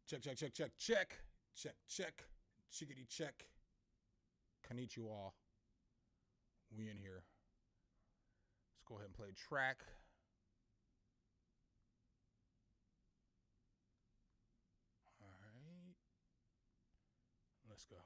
Check, check, check, check, check. Check, check. Chickadee check. Konnichiwa. We in here. Let's go ahead and play track. All right. Let's go.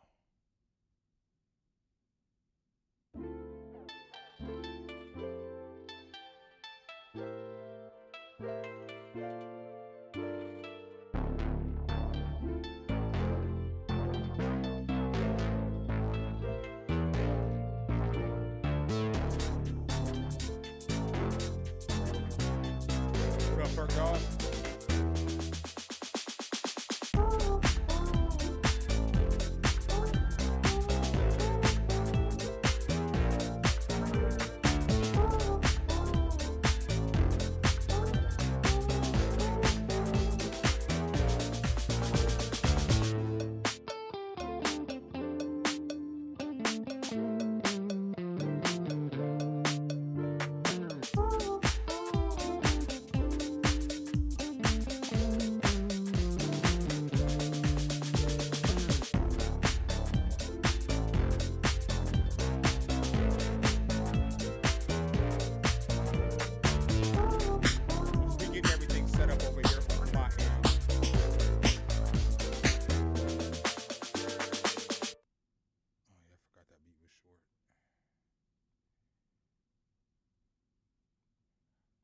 Dog.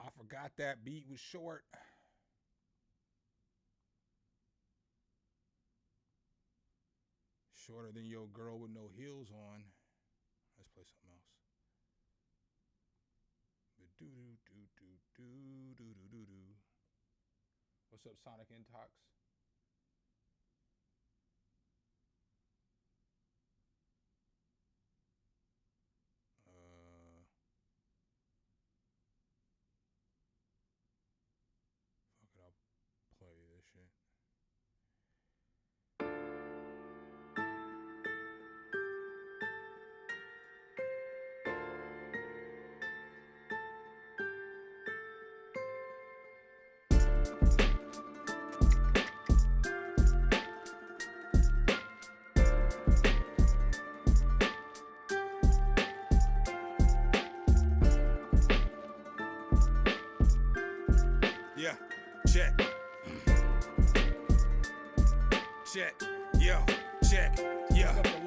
I forgot that beat was short. Shorter than your girl with no heels on. Let's play something else. Do do do do do do do do do. What's up, Sonic Intox? Fuck it, I'll play this shit. Yeah, check. Check, yo, check.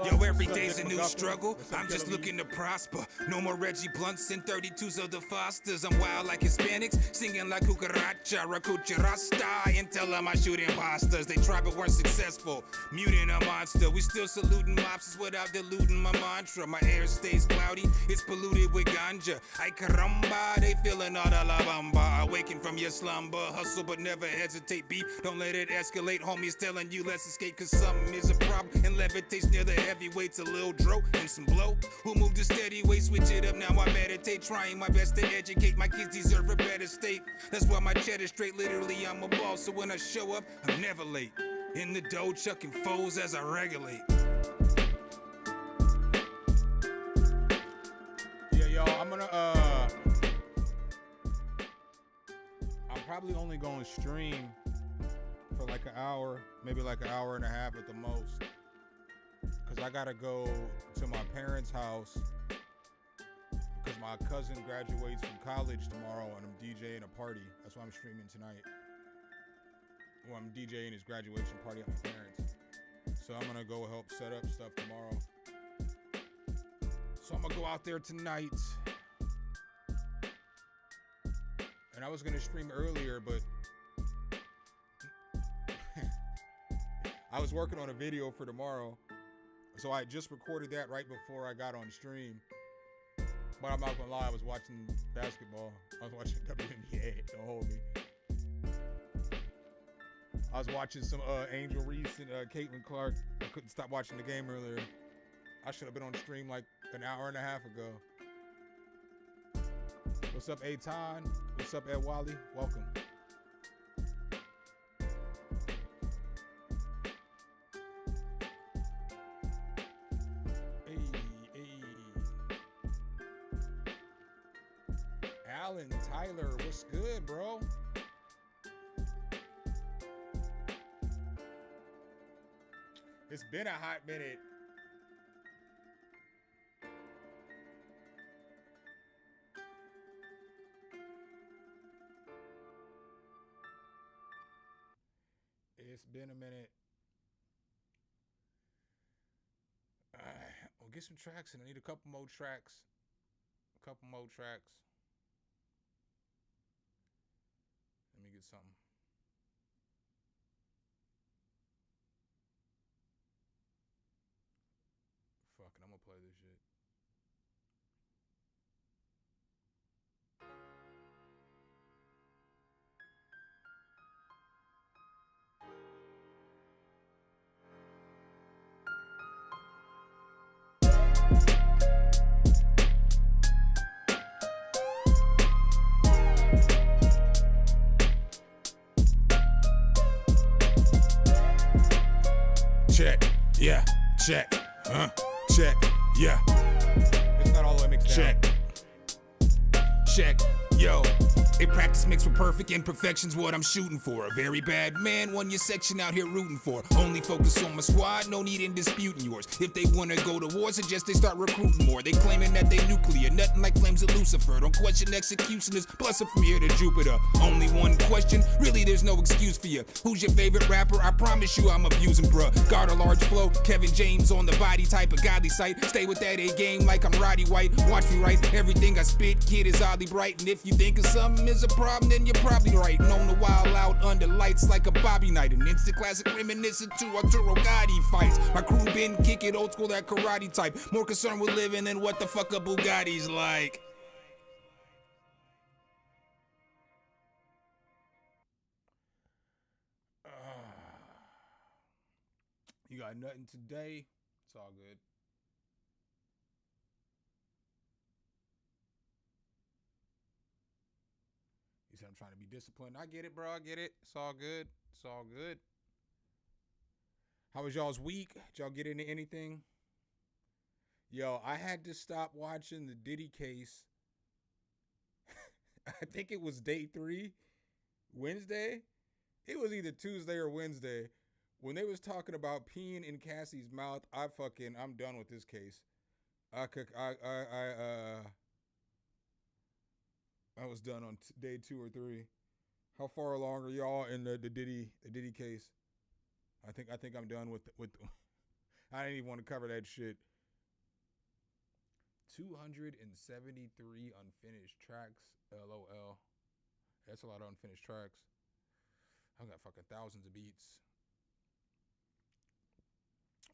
Yo, every day's a new struggle. I'm just looking to prosper. No more Reggie Blunts and 32s of the Fosters. I'm wild like Hispanics, singing like Cucaracha, Rakucha Rasta. Until them I shoot imposters. They tried but weren't successful. Muting a monster. We still saluting mobsters without diluting my mantra. My air stays cloudy, it's polluted with ganja. Ay caramba, they feeling all the la bamba. Awaken from your slumber, hustle but never hesitate. Beef, don't let it escalate. Homies telling you let's escape, cause something is a problem. And levitates near the heavyweights, a little dro and some blow. Who moved to steady weight, switch it up, now I meditate. Trying my best to educate, my kids deserve a better state. That's why my cheddar's straight, literally I'm a boss. So when I show up, I'm never late. In the dough, chucking foes as I regulate. Yeah, y'all, I'm probably only going to stream for like an hour, maybe like an hour and a half at the most. Cause I gotta go to my parents' house because my cousin graduates from college tomorrow and I'm DJing a party. That's why I'm streaming tonight. Well, I'm DJing his graduation party at my parents'. So I'm gonna go help set up stuff tomorrow. So I'm gonna go out there tonight. And I was gonna stream earlier, but I was working on a video for tomorrow. So I just recorded that right before I got on stream. But I'm not gonna lie, I was watching basketball. I was watching WNBA, don't hold me. I was watching some Angel Reese and Caitlin Clark. I couldn't stop watching the game earlier. I should have been on stream like an hour and a half ago. What's up, Aton? What's up, Ed Wally? Welcome. Alan, Tyler, what's good, bro? It's been a hot minute. It's been a minute. We'll get some tracks, and I need a couple more tracks. Let me get something. Fuck it, I'm gonna play this shit. Check, yeah, check, check, yeah. It's not all the way mixed Check. down. Check, yo. A practice makes for perfect, imperfection's what I'm shooting for. A very bad man, one your section out here rooting for. Only focus on my squad, no need in disputing yours. If they wanna go to war, suggest they start recruiting more. They claiming that they nuclear, nothing like flames of Lucifer. Don't question executioners, plus up from here to Jupiter. Only one question, really there's no excuse for you. Who's your favorite rapper? I promise you I'm abusing, bruh. Got a large flow, Kevin James on the body type, a godly sight. Stay with that A game like I'm Roddy White. Watch me write, everything I spit, kid, is oddly bright. And if you think of something is a problem, then you're probably right. Known to wild out under lights like a Bobby night. An instant classic reminiscent to Arturo Gotti fights. My crew been kick it old school, that karate type. More concerned with living than what the fuck a Bugatti's like. You got nothing today. It's all good. You said I'm trying to be disciplined. I get it, bro. I get it. It's all good. It's all good. How was y'all's week? Did y'all get into anything? Yo, I had to stop watching the Diddy case. I think it was day 3, Wednesday. It was either Tuesday or Wednesday. When they was talking about peeing in Cassie's mouth, I'm done with this case. I was done on day 2 or 3. How far along are y'all in the Diddy case? I think I'm done with I didn't even want to cover that shit. 273 unfinished tracks. LOL. That's a lot of unfinished tracks. I've got fucking thousands of beats.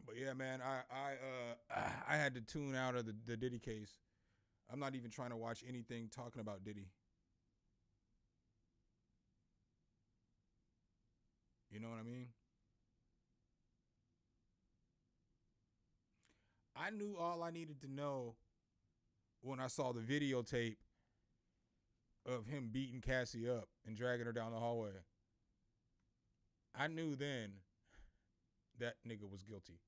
But yeah, man, I had to tune out of the Diddy case. I'm not even trying to watch anything talking about Diddy. You know what I mean? I knew all I needed to know when I saw the videotape of him beating Cassie up and dragging her down the hallway. I knew then that nigga was guilty.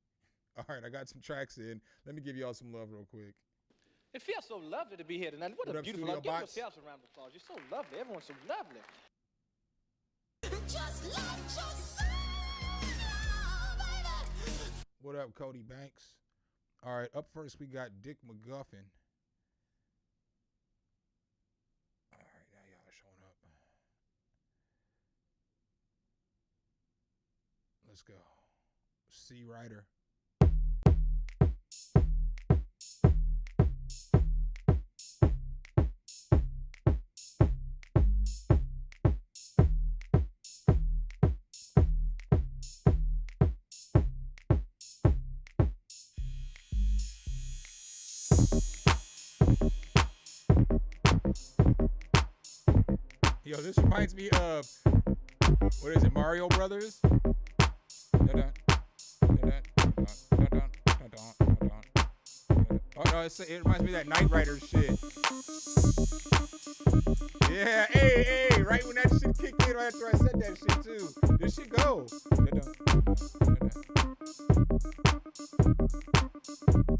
All right, I got some tracks in. Let me give y'all some love real quick. It feels so lovely to be here tonight. What a beautiful night. Give yourselves a round of applause. You're so lovely. Everyone's so lovely. Just let yourself, baby. What up, Cody Banks? All right, up first we got Dick McGuffin. All right, now y'all are showing up. Let's go. C. Ryder. Yo, this reminds me of, what is it, Mario Brothers? Oh no, it reminds me of that Knight Rider shit. Yeah, hey, right when that shit kicked in, right after I said that shit too. This shit go.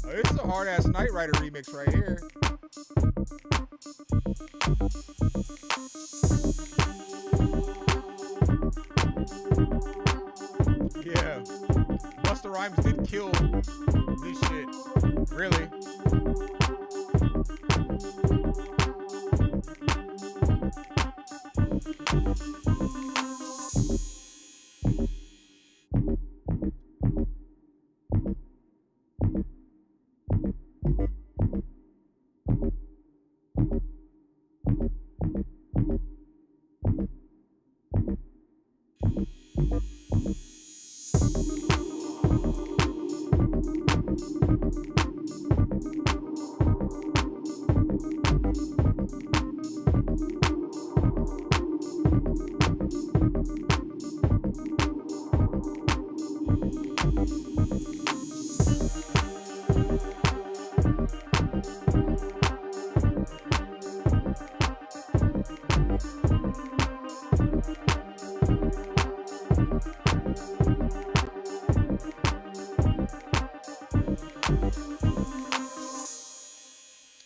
Oh, this is a hard ass Knight Rider remix right here. Yeah. Busta Busta Rhymes did kill this shit. Really.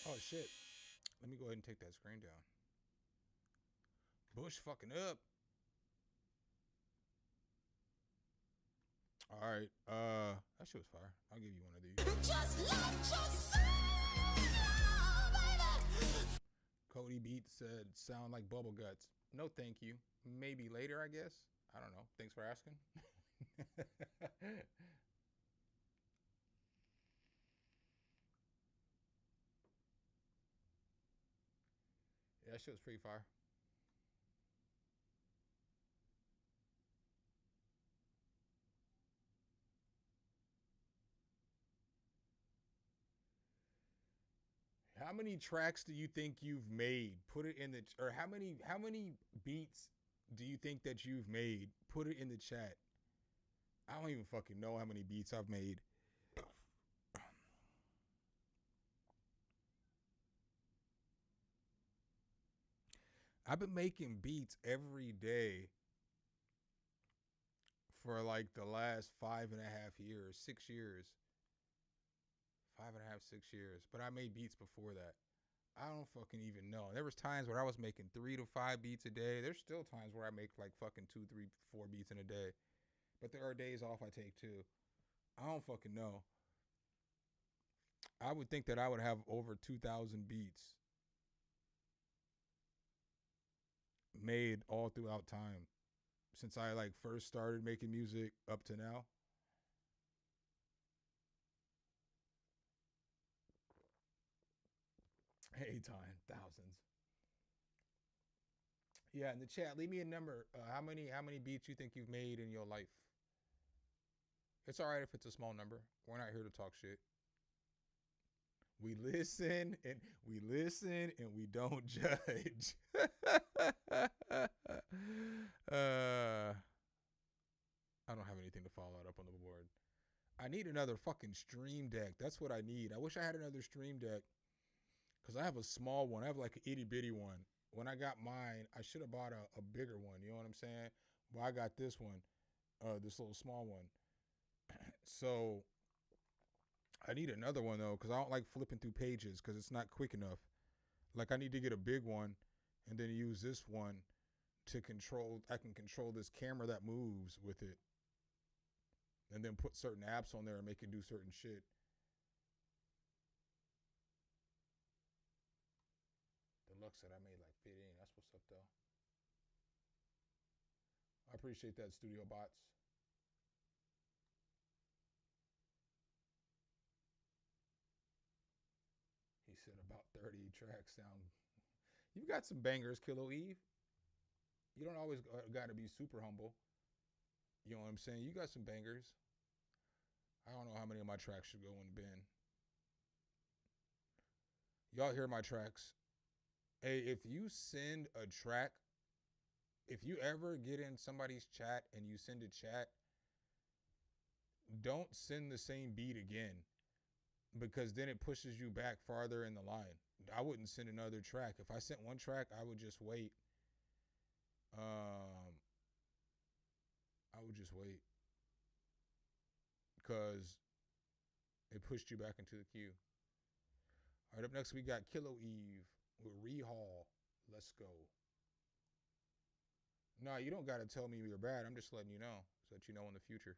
Oh shit. Let me go ahead and take that screen down. Bush fucking up. All right. That shit was fire. I'll give you one of these. Just let yourself, baby. Cody Beat said, sound like bubble guts. No, thank you. Maybe later, I guess. I don't know. Thanks for asking. Yeah, that shit was pretty fire. How many tracks do you think you've made? Put it in the or how many beats do you think that you've made? Put it in the chat. I don't even fucking know how many beats I've made. I've been making beats every day for like the last 5.5 years, 6 years. 5.5, 6 years. But I made beats before that. I don't fucking even know. There was times where I was making 3 to 5 beats a day. There's still times where I make like fucking 2, 3, 4 beats in a day. But there are days off I take too. I don't fucking know. I would think that I would have over 2,000 beats made all throughout time since I like first started making music up to now. Hey, time, thousands. Yeah, in the chat, leave me a number. How many beats you think you've made in your life? It's all right if it's a small number. We're not here to talk shit. We listen and we don't judge. I don't have anything to follow it up on the board. I need another fucking stream deck. That's what I need. I wish I had another stream deck because I have a small one. I have like an itty bitty one. When I got mine, I should have bought a bigger one. You know what I'm saying? Well, I got this one, this little small one. So I need another one though, because I don't like flipping through pages because it's not quick enough. Like I need to get a big one and then use this one to control. I can control this camera that moves with it, and then put certain apps on there and make it do certain shit. Deluxe said I made like 15. That's what's up though. I appreciate that, Studio Bots. He said about 30 tracks sound. You've got some bangers, Kilo Eve. You don't always got to be super humble. You know what I'm saying? You got some bangers. I don't know how many of my tracks should go in the bin. Y'all hear my tracks. Hey, if you send a track, if you ever get in somebody's chat and you send a chat, don't send the same beat again, because then it pushes you back farther in the line. I wouldn't send another track. If I sent one track, I would just wait. I would just wait because it pushed you back into the queue. All right, up next we got Kilo Eve with Rehall. Let's go. No, you don't got to tell me you're bad. I'm just letting you know so that you know in the future.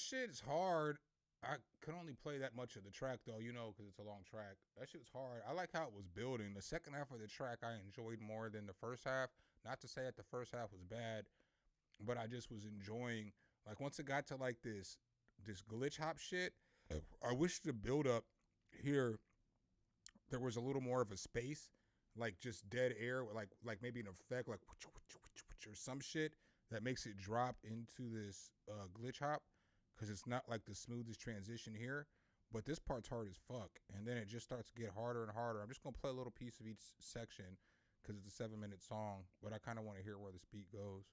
shit's hard. I could only play that much of the track though, you know, because it's a long track. That shit's hard. I like how it was building. The second half of the track I enjoyed more than the first half. Not to say that the first half was bad, but I just was enjoying. Like once it got to like this glitch hop shit, I wish the build up here there was a little more of a space, like just dead air, like maybe an effect like or some shit that makes it drop into this glitch hop, because it's not like the smoothest transition here. but this part's hard as fuck, and then it just starts to get harder and harder. I'm just gonna play a little piece of each section because it's a 7-minute song, but I kind of want to hear where this beat goes.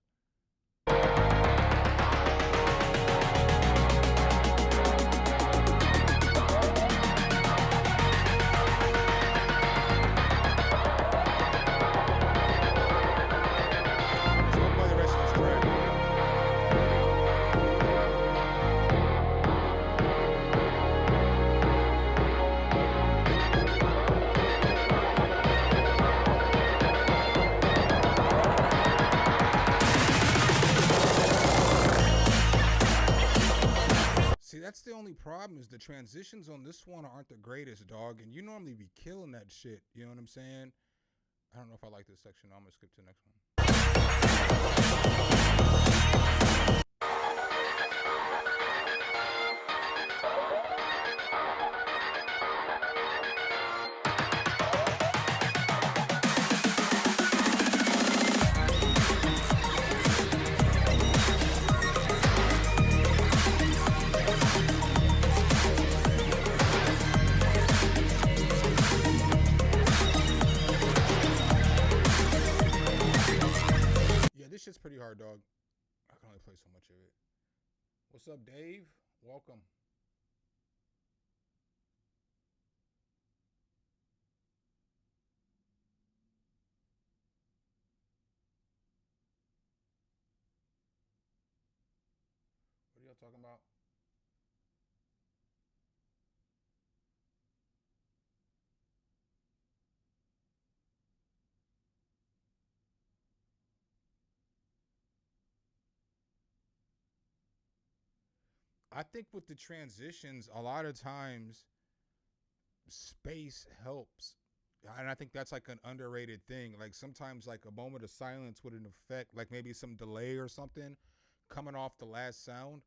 That's the only problem is the transitions on this one aren't the greatest, dog. And you normally be killing that shit. You know what I'm saying? I don't know if I like this section. I'm going to skip to the next one. Shit's pretty hard, dog. I can only play so much of it. What's up, Dave? Welcome. What are y'all talking about? I think with the transitions, a lot of times space helps. And I think that's like an underrated thing. Like sometimes like a moment of silence with an effect, like maybe some delay or something coming off the last sound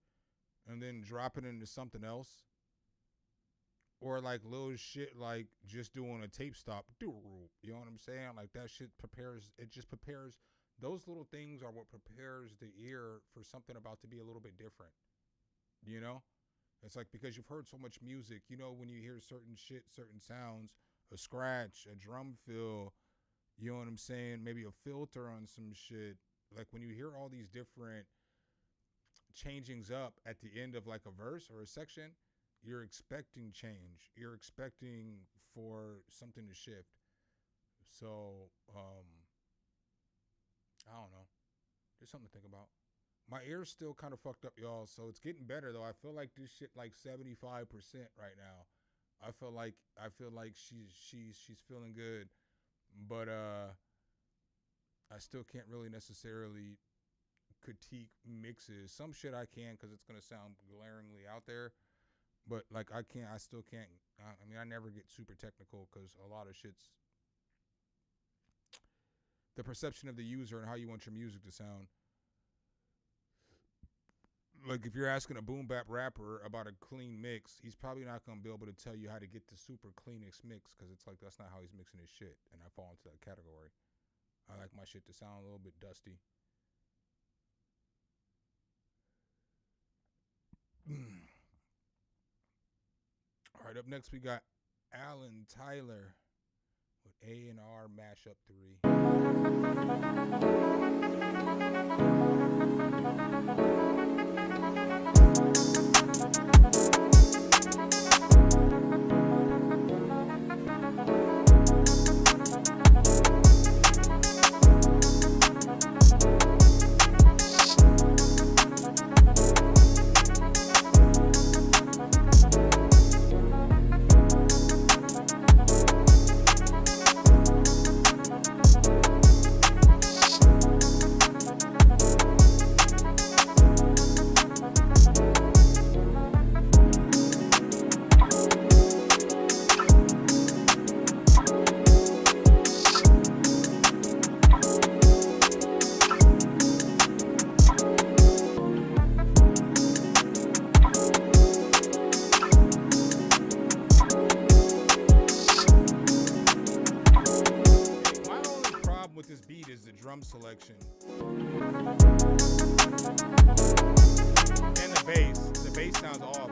and then dropping into something else. Or like little shit like just doing a tape stop. You know what I'm saying? Like that shit prepares, it just prepares. Those little things are what prepares the ear for something about to be a little bit different. You know, it's like because you've heard so much music, you know, when you hear certain shit, certain sounds, a scratch, a drum fill, you know what I'm saying? Maybe a filter on some shit. Like when you hear all these different changings up at the end of like a verse or a section, you're expecting change. You're expecting for something to shift. So, I don't know. There's something to think about. My ear's still kind of fucked up, y'all, so it's getting better though. I feel like this shit like 75% right now. I feel like she's feeling good, but I still can't really necessarily critique mixes. Some shit I can because it's gonna sound glaringly out there, but like I still can't. I mean, I never get super technical because a lot of shit's the perception of the user and how you want your music to sound. Like if you're asking a boom bap rapper about a clean mix, he's probably not going to be able to tell you how to get the super cleanest mix because it's like that's not how he's mixing his shit, and I fall into that category. I like my shit to sound a little bit dusty. All right, up next we got Alan Tyler with A&R Mashup 3. Drum selection and the bass sounds off.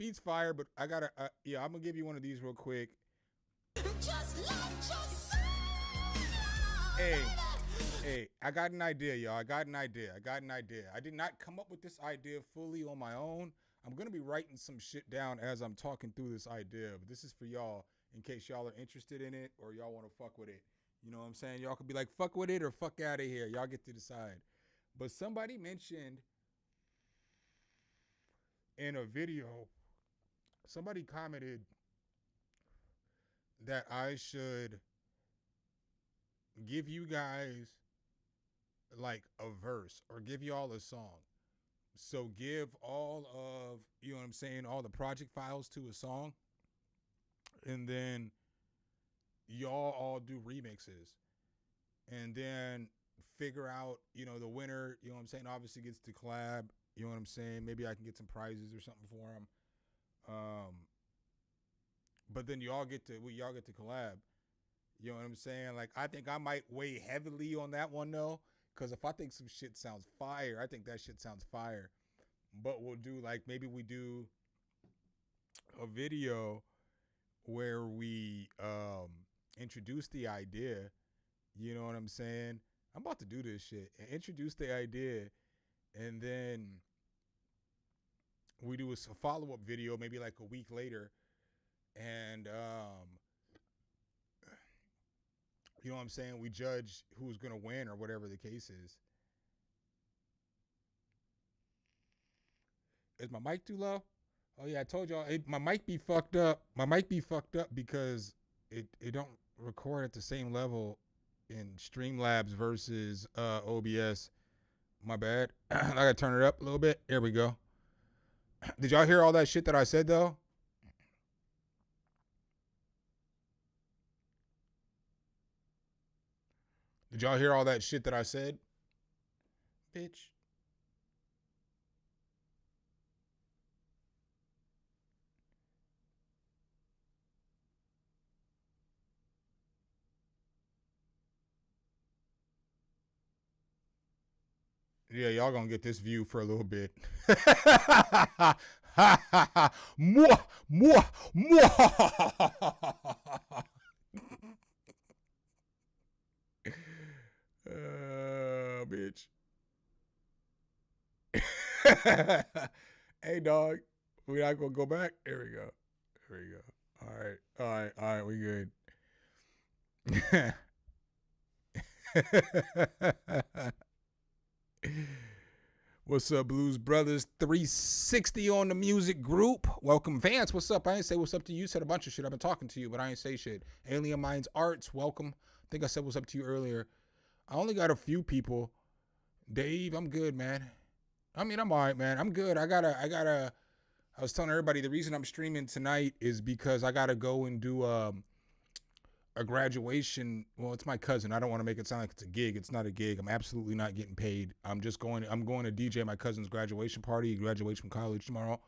beat's fire, but I gotta, yeah, I'm gonna give you one of these real quick. Hey, I got an idea, y'all. I got an idea. I did not come up with this idea fully on my own. I'm gonna be writing some shit down as I'm talking through this idea, but this is for y'all in case y'all are interested in it or y'all want to fuck with it. You know what I'm saying? Y'all could be like, fuck with it or fuck out of here. Y'all get to decide. But somebody mentioned in a video, somebody commented that I should give you guys like a verse or give y'all a song. So give all of, you know what I'm saying, all the project files to a song. And then y'all all do remixes. And then figure out, you know, the winner, you know what I'm saying, obviously gets to collab. You know what I'm saying? Maybe I can get some prizes or something for them. But then y'all get to collab. You know what I'm saying? Like, I think I might weigh heavily on that one, though. Because if I think some shit sounds fire, I think that shit sounds fire. But we'll do, like, maybe we do a video where we introduce the idea. You know what I'm saying? I'm about to do this shit. Introduce the idea. And then we do a follow-up video maybe like a week later. And, you know what I'm saying? We judge who's going to win or whatever the case is. Is my mic too low? Oh, yeah, I told y'all my mic be fucked up. My mic be fucked up because it don't record at the same level in Streamlabs versus OBS. My bad. I got to turn it up a little bit. There we go. Did y'all hear all that shit that I said, though? Did y'all hear all that shit that I said? Bitch. Yeah, y'all gonna get this view for a little bit. Mwah, mwah, mwah. Bitch. Hey, dog. We not gonna go back? There we go. All right. We good. What's up, Blues Brothers 360 on the music group? Welcome, Vance. What's up? I ain't say what's up to you. Said a bunch of shit. I've been talking to you, but I ain't say shit. Alien Minds Arts, welcome. I think I said what's up to you earlier. I only got a few people. Dave, I'm good, man. I mean, I'm all right, man. I'm good. I was telling everybody the reason I'm streaming tonight is because I gotta go and do a graduation. Well, it's my cousin. I don't want to make it sound like it's a gig. It's not a gig. I'm absolutely not getting paid. I'm going to DJ my cousin's graduation party. He graduates from college tomorrow.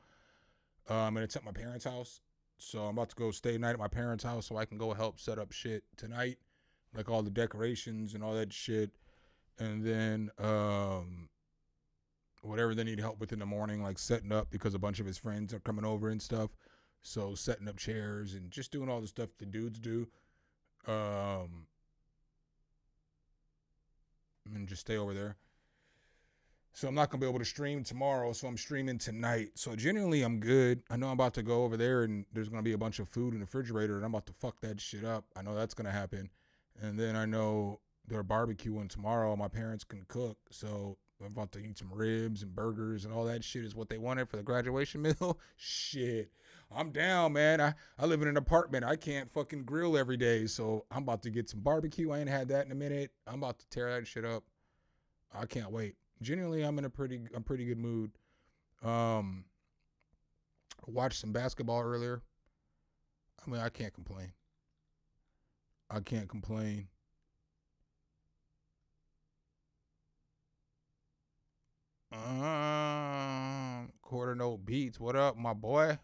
And it's at my parents' house. So I'm about to go stay the night at my parents' house so I can go help set up shit tonight. Like all the decorations and all that shit. And then whatever they need help with in the morning, like setting up because a bunch of his friends are coming over and stuff. So setting up chairs and just doing all the stuff the dudes do. And just stay over there. So I'm not gonna be able to stream tomorrow, so I'm streaming tonight. So genuinely, I'm good. I know I'm about to go over there, and there's gonna be a bunch of food in the refrigerator, and I'm about to fuck that shit up. I know that's gonna happen. And then I know they're barbecuing tomorrow. My parents can cook, so I'm about to eat some ribs and burgers and all that shit is what they wanted for the graduation meal. Shit. I'm down, man. I live in an apartment. I can't fucking grill every day, so I'm about to get some barbecue. I ain't had that in a minute. I'm about to tear that shit up. I can't wait. Genuinely, I'm in a pretty good mood. Watched some basketball earlier. I mean, I can't complain. Quarter note beats. What up, my boy?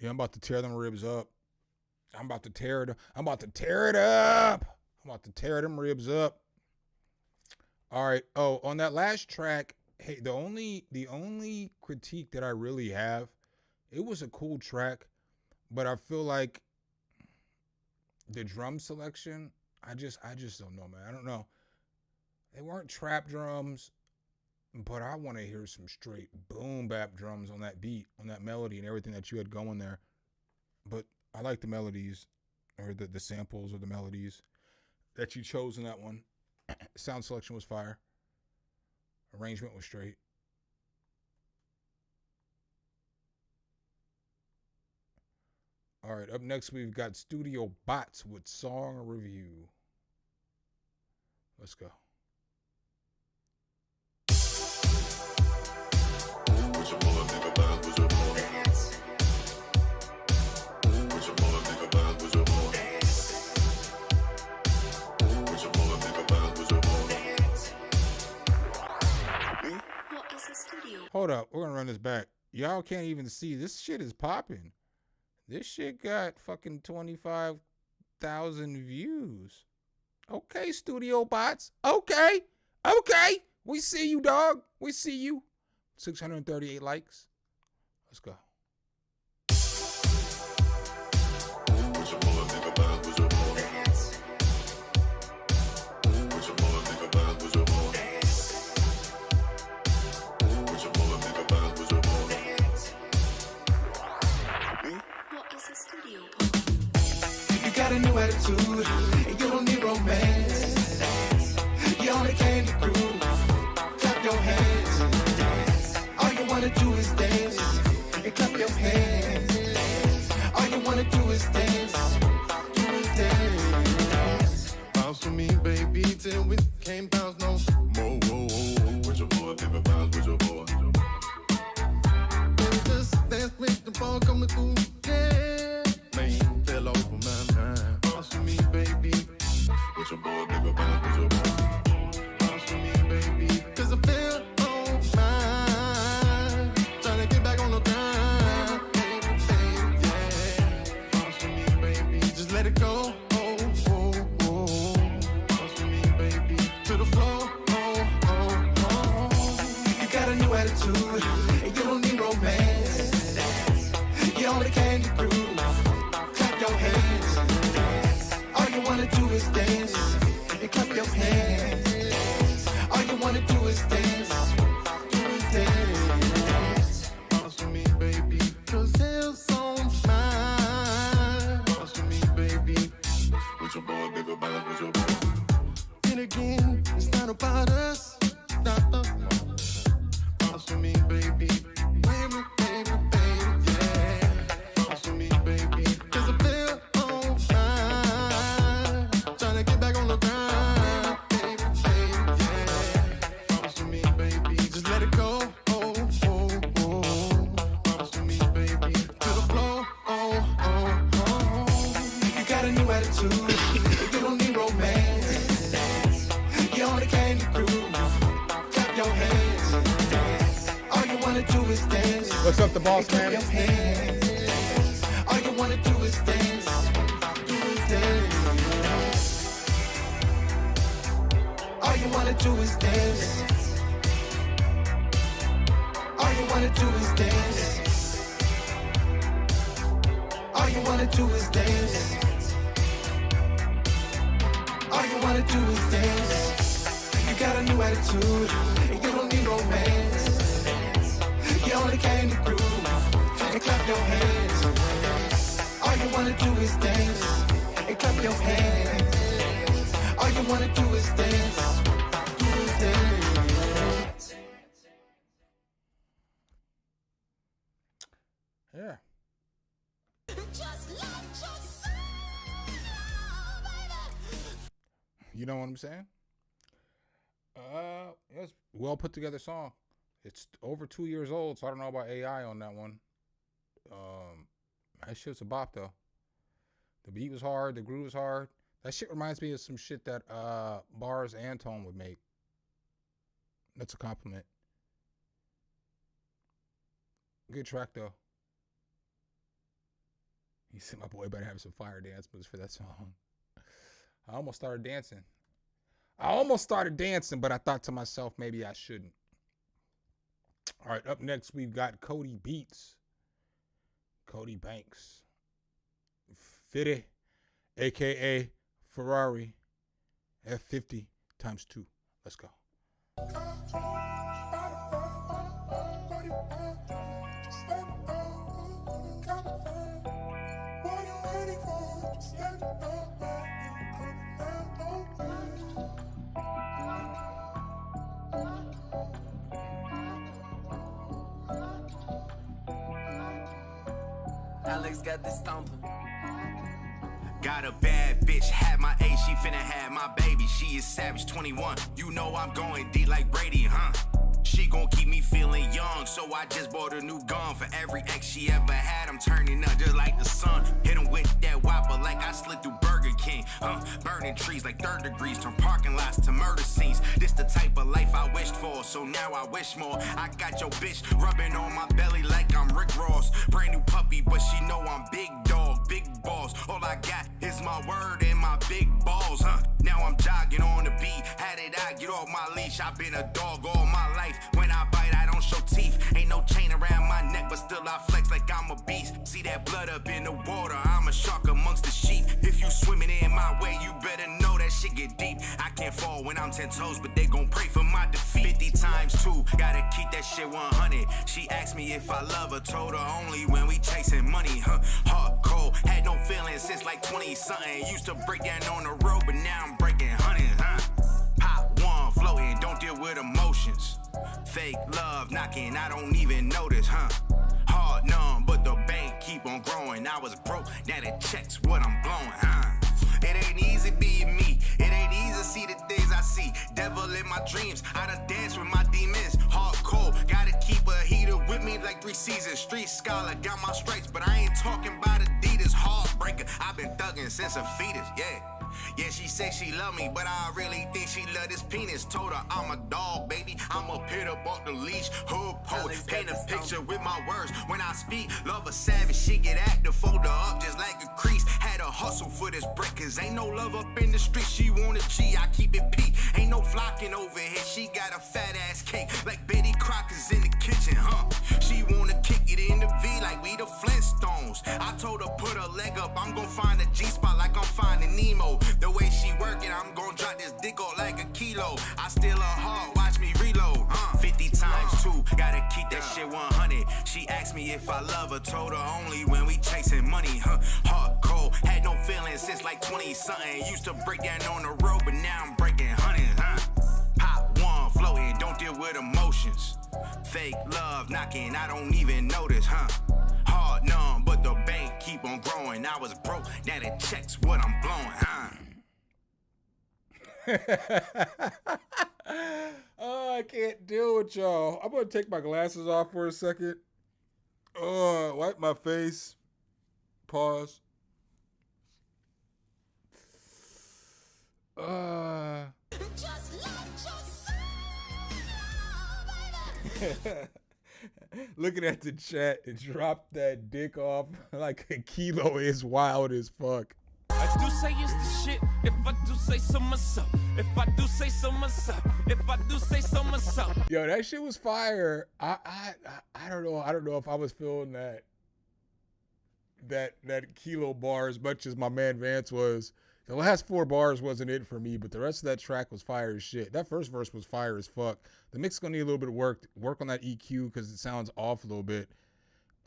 Yeah, I'm about to tear them ribs up. I'm about to tear them ribs up. All right. Oh, on that last track, Hey, the only critique that I really have, it was a cool track, but I feel like the drum selection, I just don't know, man. I don't know. They weren't trap drums, but I want to hear some straight boom bap drums on that beat, on that melody and everything that you had going there. But I like the melodies, or the samples or the melodies that you chose in that one. Sound selection was fire. Arrangement was straight. All right, up next we've got Studio Bots with Song Review. Let's go. Hold up, we're gonna run this back. Y'all can't even see. This shit is popping. This shit got fucking 25,000 views. Okay, Studio Bots. Okay. We see you, dog. We see you. 638 likes. Let's go. You got a new attitude, and you don't need romance. You only came to groove. Clap your hands. All you wanna do is dance. And clap your hands. All you wanna do is dance. Bounce for me, baby, till we can't bounce no more. With your boy, baby, bounce with your boy. Just dance with the ball coming through, yeah. Man, fell over my mind. Bounce for me, baby. With your boy, baby, bounce with your boy. Bounce for me, baby. Cause I feel on mine. Tryna get back on the grind. Baby, yeah. Bounce for me, baby. Just let it go. Bounce for me, baby. To the floor. You got a new attitude, and you don't need romance. You only came to groove. Clap your hands. All you wanna do is dance. And clap your hands. All you wanna do is dance. Bounce for me, baby. Cause hell's on mine. Bounce for me, baby. With your boy, bigger bounce with your boy. And again, it's not about us. Bounce for me, baby. Baby, yeah. Bounce for me, baby. Cause I feel on fire. Tryna get back on the grind. Baby, yeah. Bounce for me, baby. Just let it go. Bounce for me, baby. To the floor. You got a new attitude. You don't need romance. You only came to groove. Clap your hands. All you wanna do is dance. What's up, the boss man? Your hands. All you wanna do is dance. All you wanna do is dance. All you wanna do is dance. All you wanna do is dance. All you wanna do is dance. You got a new attitude, and you don't need romance. You only came to groove, and clap your hands. All you wanna do is dance, and clap your hands. All you wanna do is dance. Yeah. You know what I'm saying? It's well put together song. It's over 2 years old, so I don't know about AI on that one. That shit's a bop though. The beat was hard, the groove was hard. That shit reminds me of some shit that Bars Anton would make. That's a compliment. Good track though. He said my boy better have some fire dance moves for that song. I almost started dancing, but I thought to myself, maybe I shouldn't. All right, up next we've got Cody Beats, Cody Banks, Fitty, aka Ferrari, F50 × 2. Let's go. Alex got this stomping. Got a bad bitch, had my age, she finna have my baby. She is savage 21, you know I'm going D like Brady, huh? She gon' keep me feeling young, so I just bought a new gun. For every ex she ever had, I'm turning up just like the sun. Hit him with that whopper like I slid through Burger King. Burning trees like 3rd degrees, turn parking lots to murder scenes. This the type of life I wished for, so now I wish more. I got your bitch rubbing on my belly like I'm Rick Ross. Brand new puppy, but she know I'm big dog, big balls. All I got is my word and my big balls, Now I'm jogging on the beat. How did I get off my leash? I've been a dog all my life. When I bite, I don't show teeth. Ain't no chain around my neck, but still I flex like I'm a beast. See that blood up in the water, I'm a shark amongst the sheep. If you swimming in my way, you better know that shit get deep. I can't fall when I'm 10 toes, but they gon' pray for my defeat. 50 × 2, gotta keep that shit 100. She asked me if I love her, told her only when we chasing money, Hard, cold, had no feelings since like 20-something. Used to break down on the road, but now I'm breaking hundreds, Pop one, floating, don't deal with emotions. Fake love knocking, I don't even notice, Hard numb, but the bank keep on growing. I was broke, now the checks what I'm blowing, It ain't easy being me. It ain't easy to see the things I see. Devil in my dreams, I done dance with my demons. Hardcore, gotta keep a heater with me like 3 seasons. Street scholar, got my stripes, but I ain't talking about Adidas. Heartbreaker, I've been thugging since a fetus, yeah. Yeah, she said she love me, but I really think she love this penis. Told her I'm a dog, baby. I'm a pit up off the leash. Hood poet, paint a picture with my words. When I speak, love a savage. She get active, fold her up just like a crease. Had to hustle for this break, cause ain't no love up in the street. She want a G, I keep it P. Ain't no flocking over here. She got a fat ass cake, like Betty Crocker's in the kitchen, She wanna kick it in the V like we the Flintstones. I told her put her leg up, I'm gon' find a G-spot like I'm finding Nemo. The way she working, I'm gon' drop this dick off like a kilo. I steal her heart, watch me reload. 50 × 2, gotta keep that shit 100. She asked me if I love her, told her only when we chasing money, Hard, cold, had no feelings since like 20-something. Used to break down on the road, but now I'm breaking hundreds, Pop one, floating, don't deal with emotions. Fake love knocking, I don't even notice, Hard numb, but the bank keep on growing. I was broke, now the checks what I'm blowing, Oh, I can't deal with y'all. I'm gonna take my glasses off for a second. Wipe my face. Pause. Looking at the chat, it dropped that dick off like a kilo is wild as fuck. I do say it's the shit. If I do say so myself. If I do say so myself. If I do say so myself. Yo, that shit was fire. I don't know. I don't know if I was feeling that kilo bar as much as my man Vance was. The last 4 bars wasn't it for me, but the rest of that track was fire as shit. That first verse was fire as fuck. The mix is gonna need a little bit of work on that EQ because it sounds off a little bit.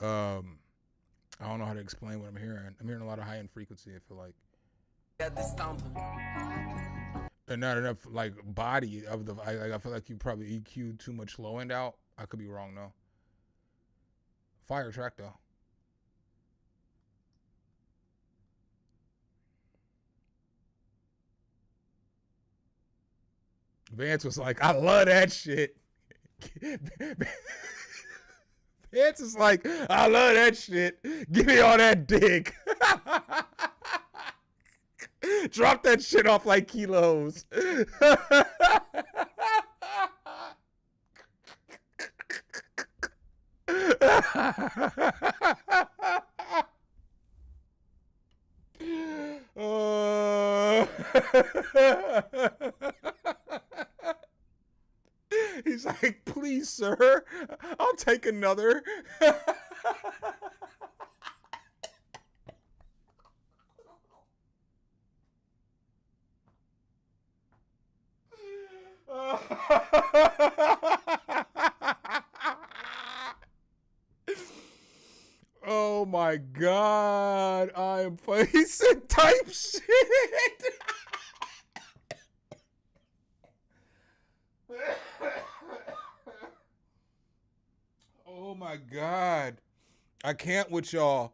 I don't know how to explain what I'm hearing. I'm hearing a lot of high-end frequency, I feel like. Got this stomping. And not enough like body of the. I feel like you probably EQ'd too much low end out. I could be wrong though. Fire track though. Vance was like, I love that shit. Vance is like, I love that shit. Give me all that dick. Drop that shit off like kilos. He's like, please, sir, I'll take another. Oh my God, I am facing type shit. Oh my God, I can't with y'all.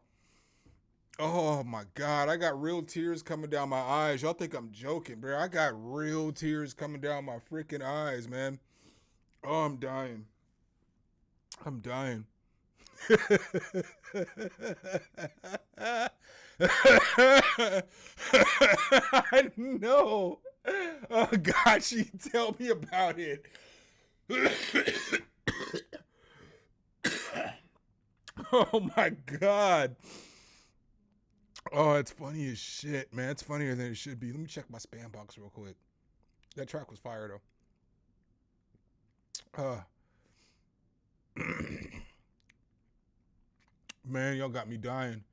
Oh my God, I got real tears coming down my eyes. Y'all think I'm joking, bro. I got real tears coming down my freaking eyes, man. Oh, I'm dying. I'm dying. I know. Oh God, she tell me about it. Oh my God. Oh, it's funny as shit, man. It's funnier than it should be. Let me check my spam box real quick. That track was fire though. Man, y'all got me dying.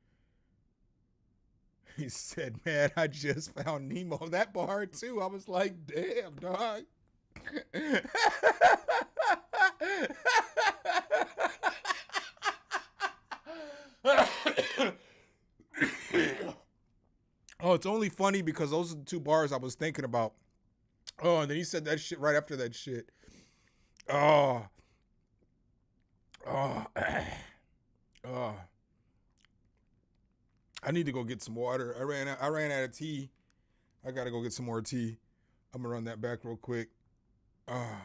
He said, man, I just found Nemo. That bar too. I was like, damn, dog. Oh, it's only funny because those are the two bars I was thinking about. Oh, and then he said that shit right after that shit. Oh. Oh. Oh. I need to go get some water. I ran out of tea. I gotta go get some more tea. I'm gonna run that back real quick. Oh.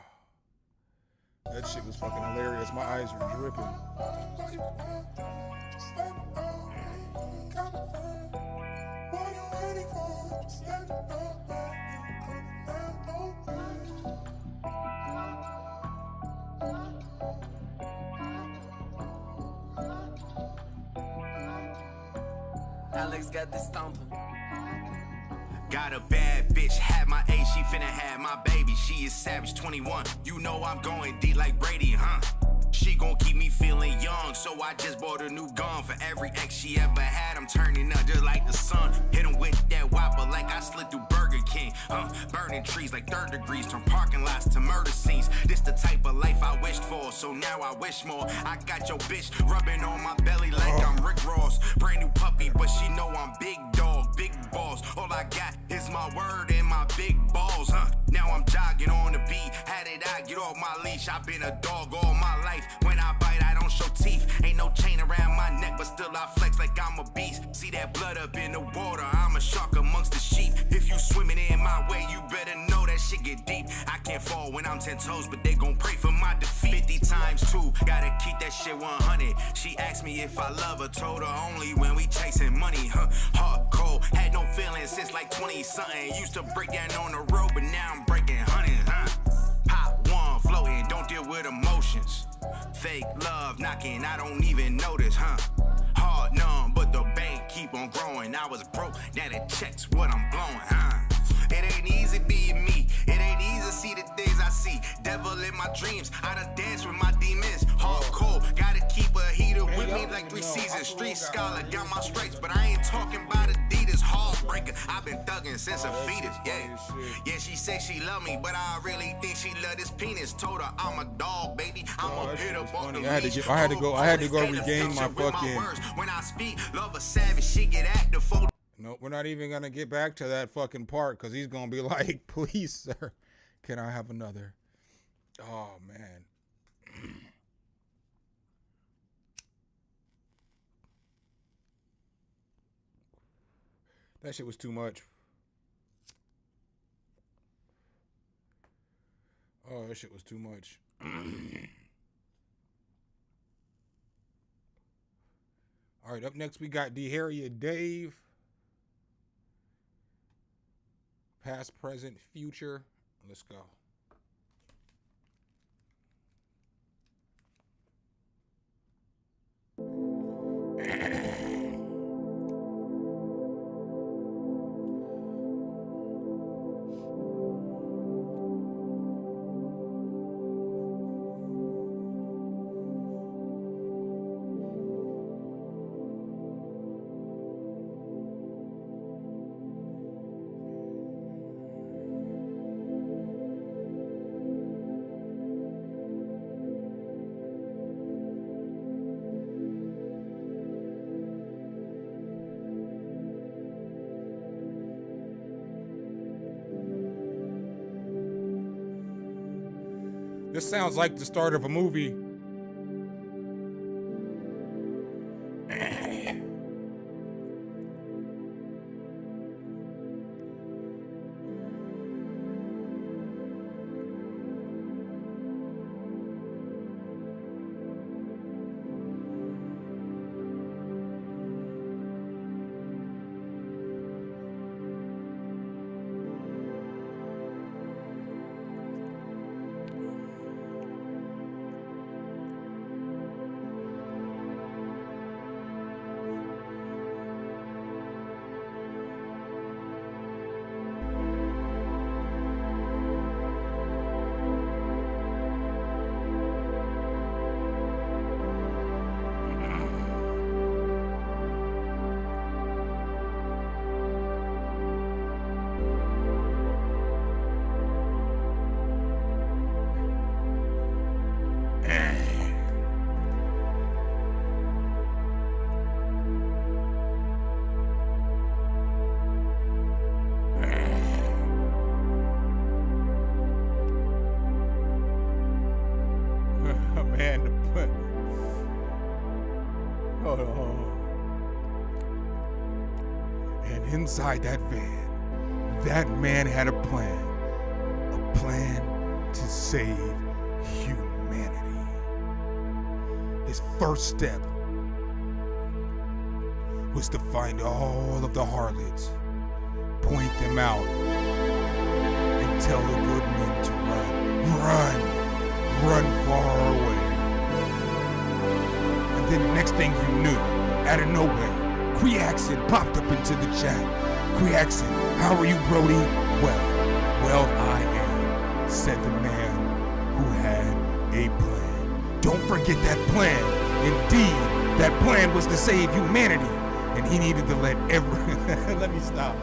That shit was fucking hilarious. My eyes are dripping. Alex got this stomping. Got a bad bitch, had my age, she finna have my baby. She is savage 21, you know I'm going deep like Brady, huh? She gon' keep me feeling young, so I just bought a new gun. For every ex she ever had, I'm turning up just like the sun. Hit him with that whopper like I slid through Burger King. Burning trees like 3rd degrees, turn parking lots to murder scenes. This the type of life I wished for, so now I wish more. I got your bitch rubbing on my belly like I'm Rick Ross. Brand new puppy, but she know I'm big dog, big balls. All I got is my word and my big balls, huh? Now I'm jogging on the beat. How did I get off my leash? I've been a dog all my life. When I bite, I don't show teeth. Ain't no chain around my neck, but still I flex like I'm a beast. See that blood up in the water, I'm a shark amongst the sheep. If you swimming in my way, you better know that shit get deep. I can't fall when I'm 10 toes, but they gon' pray for my defeat. 50 times 2, gotta keep that shit 100. She asked me if I love her, told her only when we chasing money, huh? Hard, cold, had no feelings since like 20-something. Used to break down on the road, but now I'm breaking hundreds, huh? Pop one, floating, don't deal with emotions. Fake love knocking, I don't even notice, huh? Hard numb, but the bank keep on growing. I was broke, now the checks what I'm blowing, huh? It ain't easy being me. It ain't easy to see the things I see. Devil in my dreams, I done dance with my demons. Hardcore, gotta keep a heater with me like 3 seasons. Street scholar, got my stripes, but I ain't talking about Adidas. Heartbreaker, I've been thugging since a fetus, yeah. Yeah, she say she love me, but I really think she love this penis. Told her I'm a dog, baby. I'm a hit up off the leash. I had to go regain my fucking. When I speak, love a savage, she get active for. No, we're not even gonna get back to that fucking part because he's gonna be like, please, sir, can I have another? Oh man. That shit was too much. Oh, that shit was too much. All right, up next we got D'Haria Dave. Past, present, future. Let's go. This sounds like the start of a movie. And inside that van, that man had a plan to save humanity. His first step was to find all of the harlots, point them out, and tell the good men to run far away. And then the next thing you knew, out of nowhere, Creaxin popped up into the chat. Creaxin, how are you, Brody? Well, I am, said the man who had a plan. Don't forget that plan. Indeed, that plan was to save humanity. And he needed to let let me stop.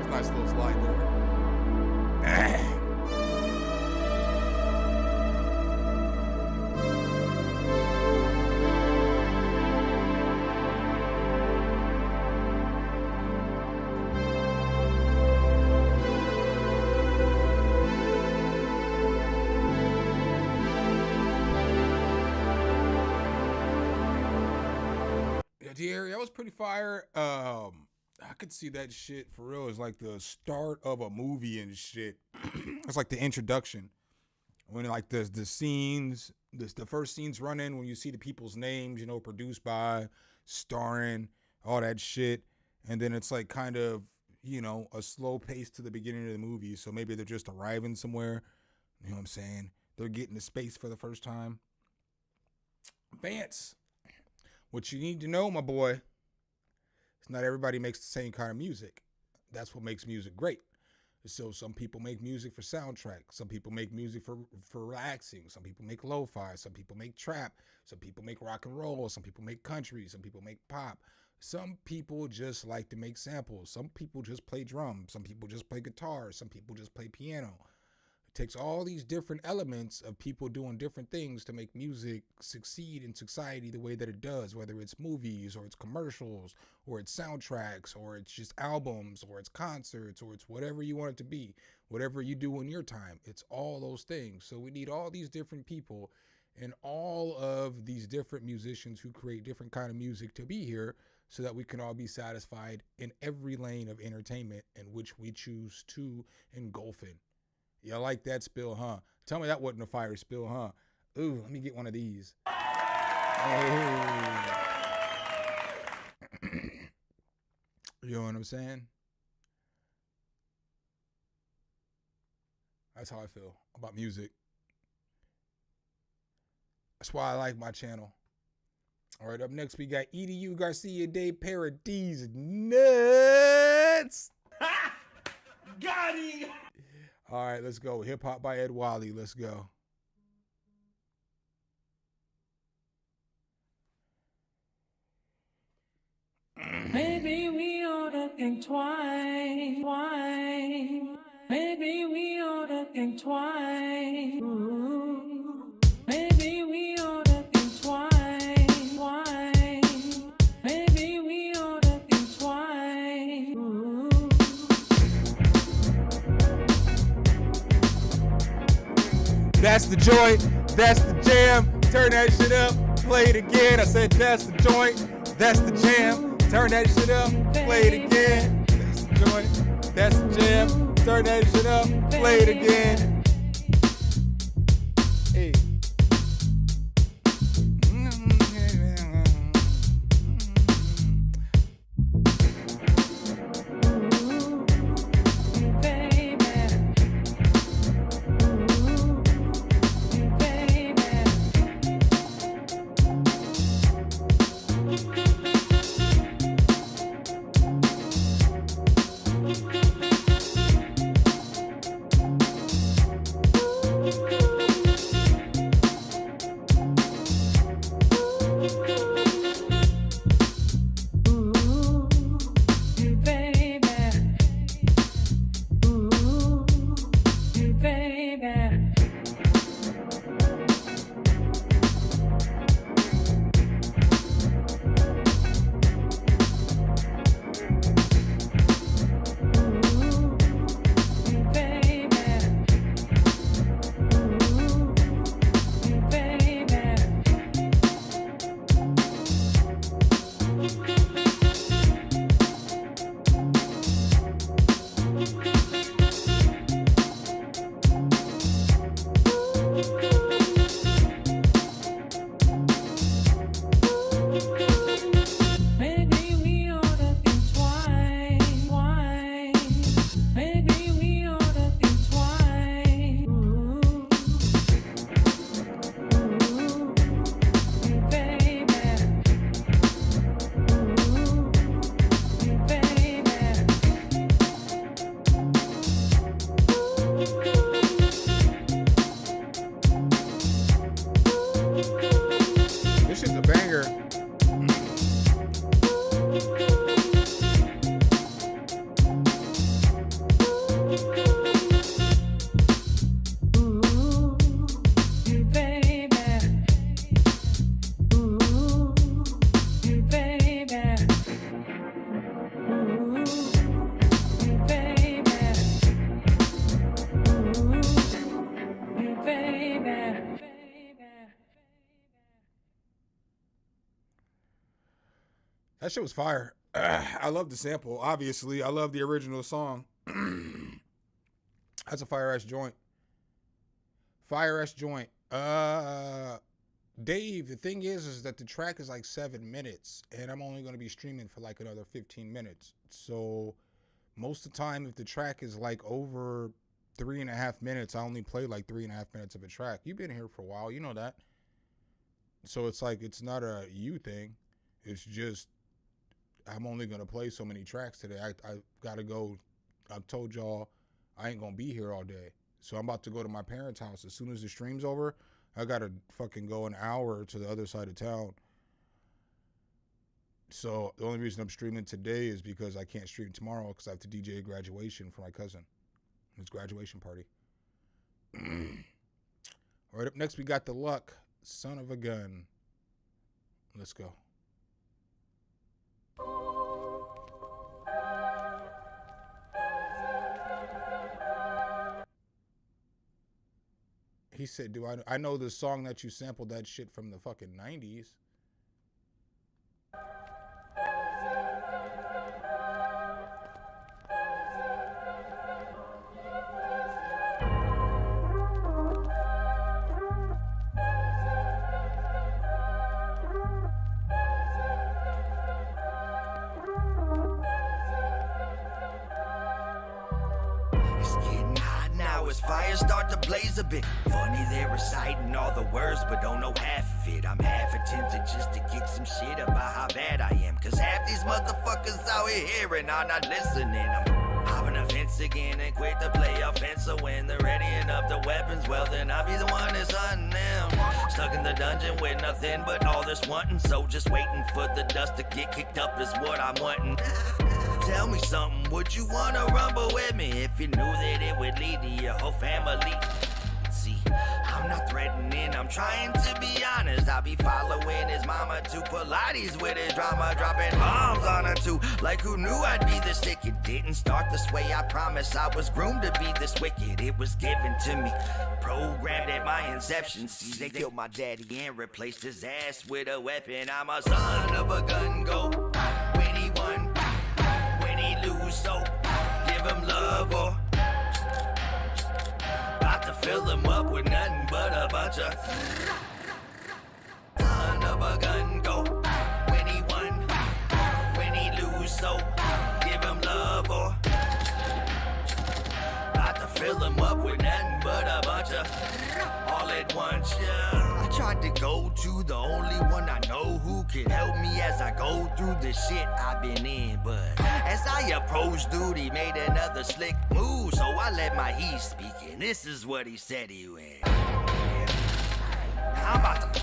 Nice little slide there. Yeah, that was pretty fire. I could see that shit for real as like the start of a movie and shit. It's like the introduction when like the scenes, the first scenes run in when you see the people's names, you know, produced by, starring, all that shit, and then it's like kind of, you know, a slow pace to the beginning of the movie. So maybe they're just arriving somewhere. You know what I'm saying? They're getting to space for the first time. Vance, what you need to know, my boy, is not everybody makes the same kind of music. That's what makes music great. So some people make music for soundtrack. Some people make music for relaxing. Some people make lo-fi. Some people make trap. Some people make rock and roll. Some people make country. Some people make pop. Some people just like to make samples. Some people just play drums. Some people just play guitar. Some people just play piano. It takes all these different elements of people doing different things to make music succeed in society the way that it does, whether it's movies or it's commercials or it's soundtracks or it's just albums or it's concerts or it's whatever you want it to be, whatever you do in your time. It's all those things. So we need all these different people and all of these different musicians who create different kind of music to be here so that we can all be satisfied in every lane of entertainment in which we choose to engulf in. You like that spill, huh? Tell me that wasn't a fire spill, huh? Ooh, let me get one of these. Oh. You know what I'm saying? That's how I feel about music. That's why I like my channel. All right, up next we got EDU Garcia de Paradise Nuts. Got him! All right, let's go. Hip Hop by Ed Wally. Let's go. Maybe we are think twice. Maybe we ought to think twice. Ooh. Maybe we ought to think twice. Maybe we ought to think twice. Ooh. That's the joint. That's the jam. Turn that shit up. Play it again. I said that's the joint. That's the jam. Turn that shit up. Play it again. That's the joint. That's the jam. Turn that shit up. Play it again. Hey. That shit was fire. I love the sample, obviously. I love the original song. That's a fire-ass joint. Fire-ass joint. Dave, the thing is that the track is like 7 minutes, and I'm only going to be streaming for like another 15 minutes. So most of the time, if the track is like over 3.5 minutes, I only play like 3.5 minutes of a track. You've been here for a while. You know that. So it's like, it's not a you thing. It's just, I'm only going to play so many tracks today. I got to go. I've told y'all I ain't going to be here all day. So I'm about to go to my parents' house. As soon as the stream's over, I got to fucking go an hour to the other side of town. So the only reason I'm streaming today is because I can't stream tomorrow because I have to DJ a graduation for my cousin. His graduation party. All right, up next we got The Luck, Son of a Gun. Let's go. He said, I know the song that you sampled that shit from the fucking 90s. Fires start to blaze a bit. Funny they're reciting all the words but don't know half of it. I'm half attempted just to get some shit about how bad I am, cause half these motherfuckers out here and are not listening. I'm hopping a fence again and quick to play offense, so when they're readying up the weapons, well then I'll be the one that's hunting them. Stuck in the dungeon with nothing but all this wanting, so just waiting for the dust to get kicked up is what I'm wanting. Tell me something, would you wanna rumble with me if you knew that it would lead to your whole family? See, I'm not threatening, I'm trying to be honest. I'll be following his mama to Pilates with his drama, dropping bombs on her too. Like who knew I'd be this sick? It didn't start this way, I promise. I was groomed to be this wicked. It was given to me, programmed at my inception. See, they killed my daddy and replaced his ass with a weapon. I'm a son of a gun, go when he won, when he lose, so give him love or about to fill him up with nothing but a bunch of son of a gun, go when he won, when he lose, so give him love or about to fill him up with nothing but a bunch of all at once, yeah. I tried to go to the only one I know who can help me as I go through the shit I've been in, but as I approached dude, he made another slick move, so I let my he speak, and this is what he said he went. I'm about to,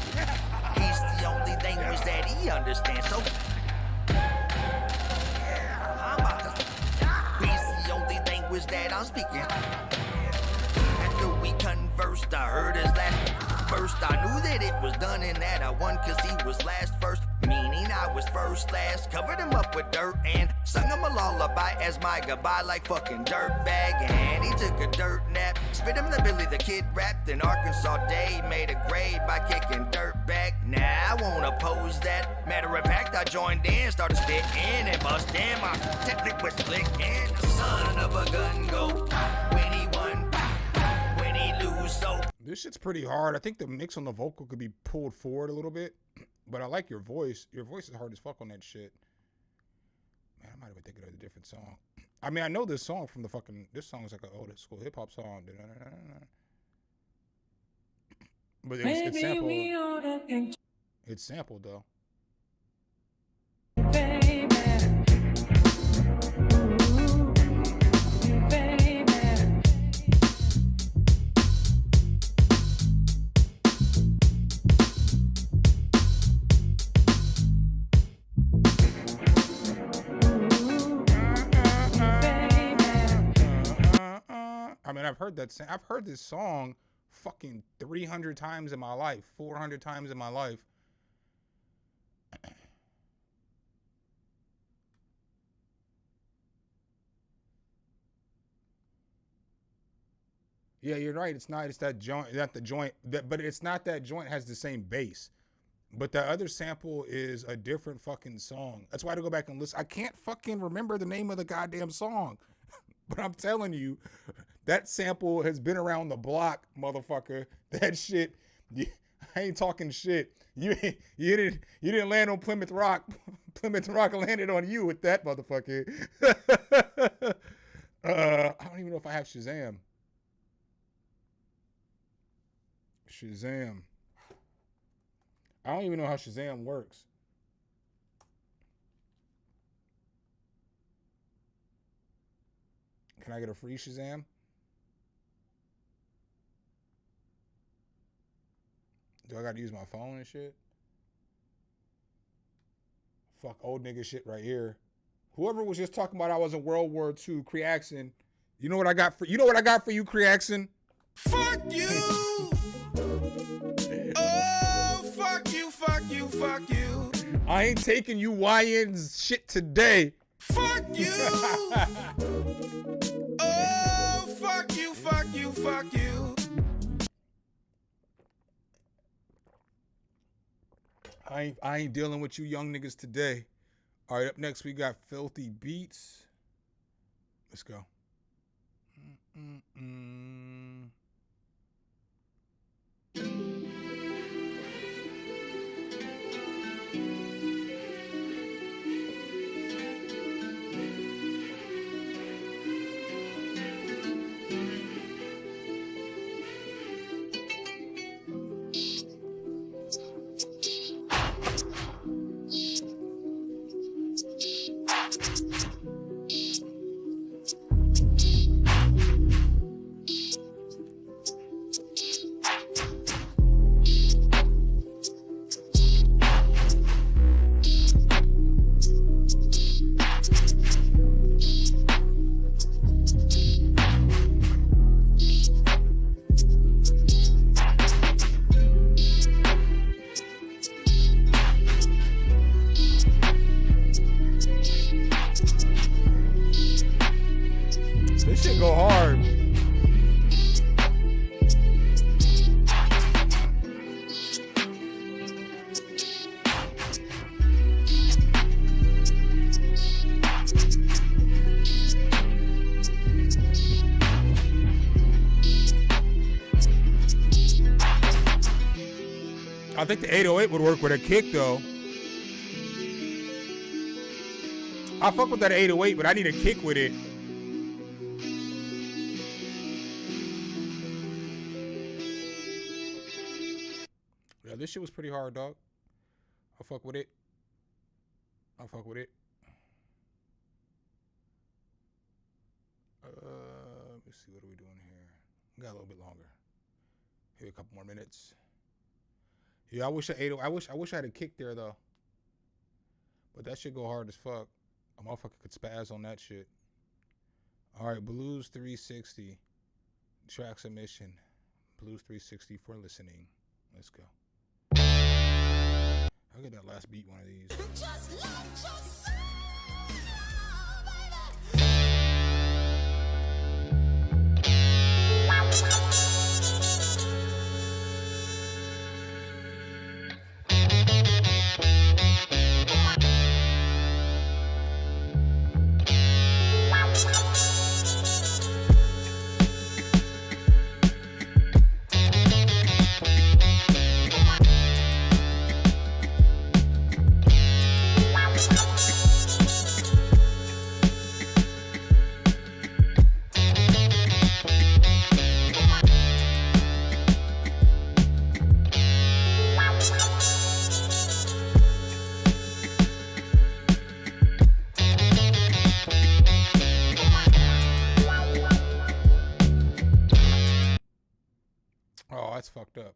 he's the only language that he understands, so I'm about to, he's the only language that I'm speaking. After we conversed, I heard his last first. I knew that it was done and that I won cause he was last first, meaning I was first last. Covered him up with dirt and sung him a lullaby as my goodbye like fucking dirtbag. And he took a dirt nap, spit him the Billy the Kid rapped in Arkansas Day, made a grade by kicking dirt back. Now I won't oppose that. Matter of fact, I joined in, started spitting and busting. My technique was clicking. Son of a gun, go when he won, when he lose, so. This shit's pretty hard. I think the mix on the vocal could be pulled forward a little bit, but I like your voice. Your voice is hard as fuck on that shit. Man, I might have been thinking of a different song. I mean, I know this song from the fucking, this song is like an old school hip hop song. But it's sampled. It's sampled though. I mean, I've heard this song fucking 300 times in my life, 400 times in my life. Yeah, you're right. It's that joint, but it's not that joint has the same bass. But the other sample is a different fucking song. That's why I had to go back and listen. I can't fucking remember the name of the goddamn song. But I'm telling you, that sample has been around the block, motherfucker. That shit, I ain't talking shit. You didn't land on Plymouth Rock. Plymouth Rock landed on you with that motherfucker. I don't even know if I have Shazam. Shazam. I don't even know how Shazam works. Can I get a free Shazam? Do I gotta use my phone and shit? Fuck old nigga shit right here. Whoever was just talking about I was in World War II, Creaxon. You know what I got for you, Creaxon? Fuck you! Oh, fuck you, fuck you, fuck you. I ain't taking you YN's shit today. Fuck you! Oh, fuck you, fuck you, fuck you. I ain't dealing with you young niggas today. All right, up next we got Filthy Beats. Let's go. I think the 808 would work with a kick, though. I fuck with that 808, but I need a kick with it. Yeah, this shit was pretty hard, dog. I fuck with it. I fuck with it. Let me see, what are we doing here? We got a little bit longer. Maybe a couple more minutes. Yeah, I wish I had a kick there though. But that shit go hard as fuck. A motherfucker could spaz on that shit. All right, Blues 360. Track submission. Blues 360 for listening. Let's go. I'll get that last beat one of these. Just let yourself, that's fucked up.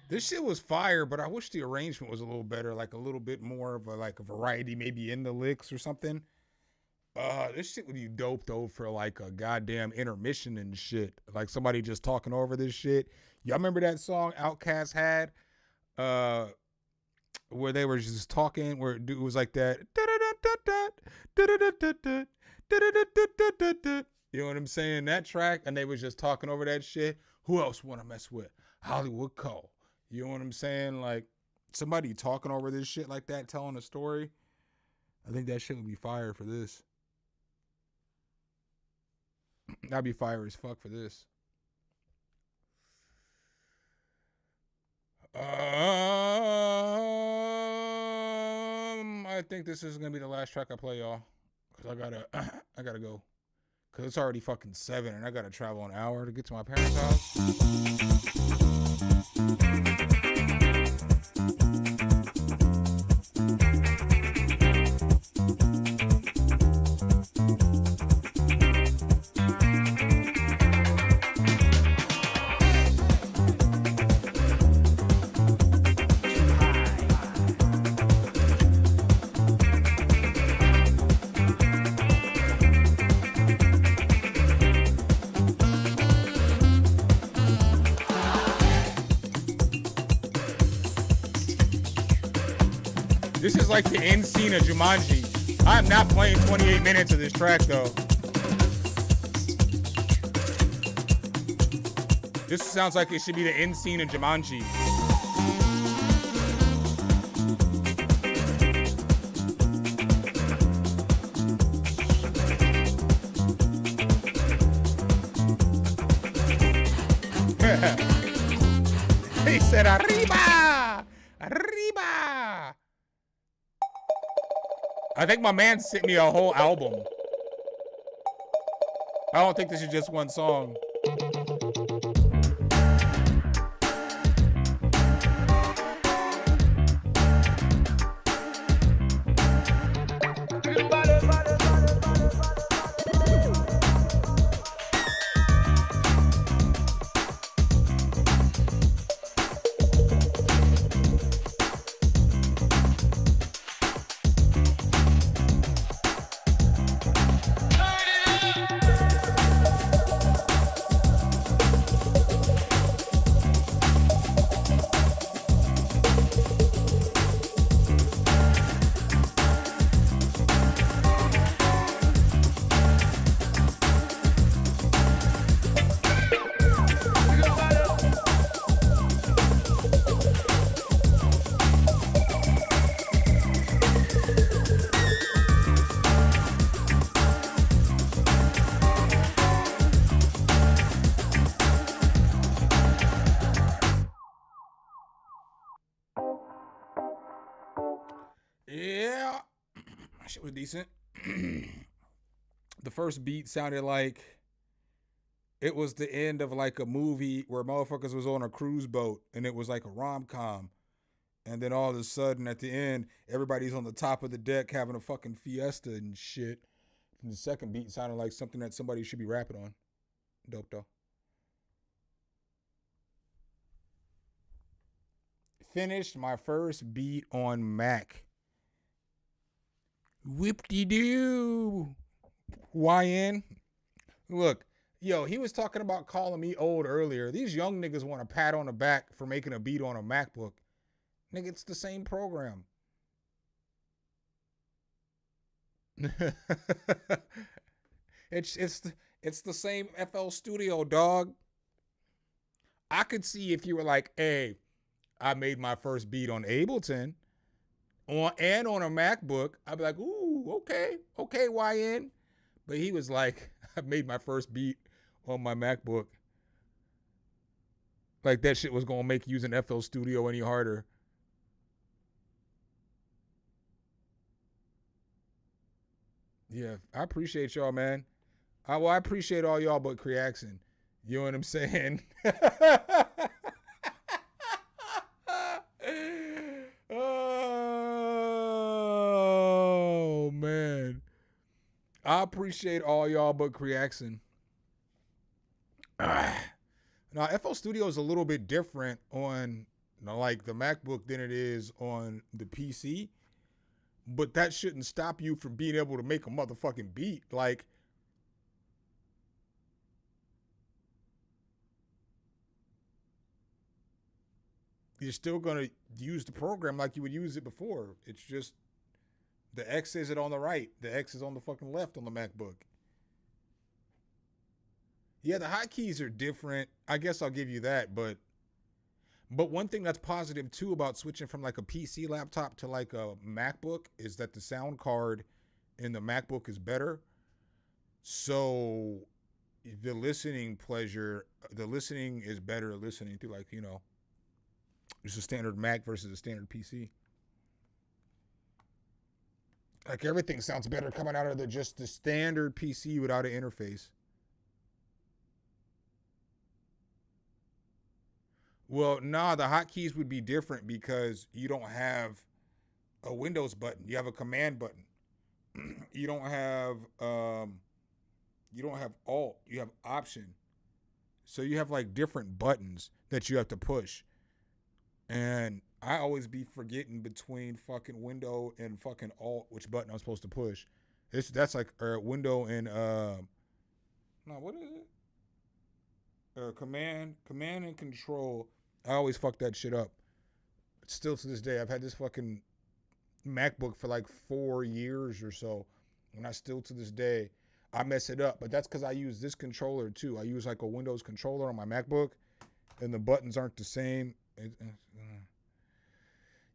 This shit was fire, but I wish the arrangement was a little better, like a little bit more of a variety, maybe in the licks or something. This shit would be dope though for like a goddamn intermission and shit. Like somebody just talking over this shit. Y'all remember that song Outkast had? Where they were just talking, where it was like that. You know what I'm saying? That track, and they was just talking over that shit. Who else want to mess with? Hollywood Cole. You know what I'm saying? Like somebody talking over this shit like that, telling a story. I think that shit would be fire for this. That'd be fire as fuck for this. I think this is gonna be the last track I play, y'all, cause I gotta go, cause it's already fucking 7 and I gotta travel an hour to get to my parents' house. This is like the end scene of Jumanji. I'm not playing 28 minutes of this track though. This sounds like it should be the end scene of Jumanji. arriba, arriba. I think my man sent me a whole album. I don't think this is just one song. Yeah, shit was decent. The first beat sounded like it was the end of like a movie where motherfuckers was on a cruise boat and it was like a rom-com. And then all of a sudden at the end, everybody's on the top of the deck having a fucking fiesta and shit. And the second beat sounded like something that somebody should be rapping on. Dope though. Finished my first beat on Mac. Whip-de-doo. YN. Look, yo, he was talking about calling me old earlier. These young niggas want a pat on the back for making a beat on a MacBook. Nigga, it's the same program. it's the same FL Studio, dog. I could see if you were like, hey, I made my first beat on Ableton on a MacBook. I'd be like, ooh, okay, YN. But he was like, I made my first beat on my MacBook. Like that shit was gonna make using FL Studio any harder. Yeah, I appreciate y'all, man. I appreciate all y'all but Creaxon. You know what I'm saying? Oh, man. I appreciate all y'all but Creaxon. Now, FL Studio is a little bit different on like the MacBook than it is on the PC. But that shouldn't stop you from being able to make a motherfucking beat. Like, you're still going to use the program like you would use it before. It's just the X isn't on the right. The X is on the fucking left on the MacBook. Yeah, the hotkeys are different. I guess I'll give you that. But one thing that's positive, too, about switching from like a PC laptop to like a MacBook is that the sound card in the MacBook is better. So the listening is better listening to, like, you know, just a standard Mac versus a standard PC. Like everything sounds better coming out of just the standard PC without an interface. Well, nah, the hotkeys would be different because you don't have a Windows button. You have a command button. You don't have Alt. You have Option. So you have like different buttons that you have to push. And I always be forgetting between fucking Window and fucking Alt which button I'm supposed to push. That's like Window and what is it? Command and Control. I always fuck that shit up. Still to this day, I've had this fucking MacBook for like 4 years or so, and I still to this day I mess it up. But that's because I use this controller too. I use like a Windows controller on my MacBook, and the buttons aren't the same.